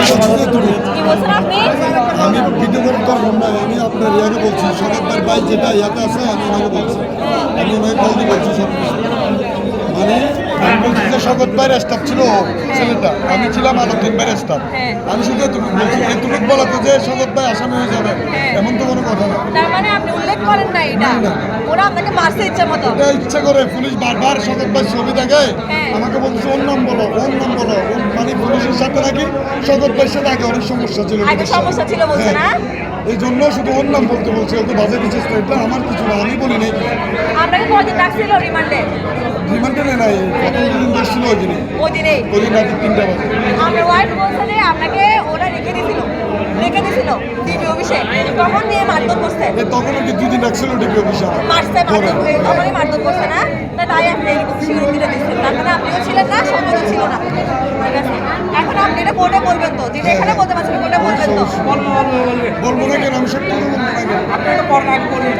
কি বলছেন আপনি? আমি ভিডিও করে পারলাম না, আমি আপনার ইয়াকে বলছি, সরকার ভাই যেটা ইয়াতে আছে আমি ওনাকে বলছি, আমি ওনাকে কল দিয়ে বলছি সব কিছু। মানে আমি বলছি যে শকত ভাইয়ের স্টাফ ছিল ছেলেটা, আমি ছিলাম আলাউদ্দিন ভাইয়ের স্টাফ। আমি শুধু এতটুকু বলছি, এতটুকু বলাতে যে শকত ভাই আসামি হয়ে যাবে এমন তো কোনো কথা না। তার মানে আপনি উল্লেখ করেন না এটা, ওরা আপনাকে মারছে ইচ্ছা মতো। এটা ইচ্ছা করে পুলিশ বারবার শকত ভাই ছবি দেখে আমাকে বলছে ওর নাম বলো, ওর নাম বলো, মানে পুলিশের সাথে নাকি শকত ভাইয়ের সাথে আগে অনেক সমস্যা ছিল। আগে সমস্যা ছিল বলছে না? এই জন্য শুধু ওর নাম বলতে বলছে, ওকে বাজে দিচ্ছে। এটা আমার কিছু না, আমি বলি নাই। আপনাকে কদিন রাখছিল রিমান্ডে? রিমান্ডে নাই, প্রথম দুদিন বসছিল ওই দিনে, ওই দিনেই ওই দিন রাতে 3টা বাজে। আমার ওয়াইফ বলছে যে আপনাকে ওরা রেখে দিয়েছিল ডিবি অফিসে, তখন নিয়ে মারধর করছে। তখন আর কি 2 দিন রাখছিল ডিবি অফিসে মারছে, তখনই মারধর করছে না? তাই আপনি স্বীকৃতি দিচ্ছেন, তার মানে আপনিও ছিলেন না, সঙ্গতও ছিল না। ঠিক আছে, এখন আপনি এটা কোর্টে বলবেন তো, যেটা এখানে বলতে পারছেন কোর্টে বলবেন তো? বলবো না কেন, আমি সত্যি বলবো না কেন? আপনি তো পড়ালেখা করেন।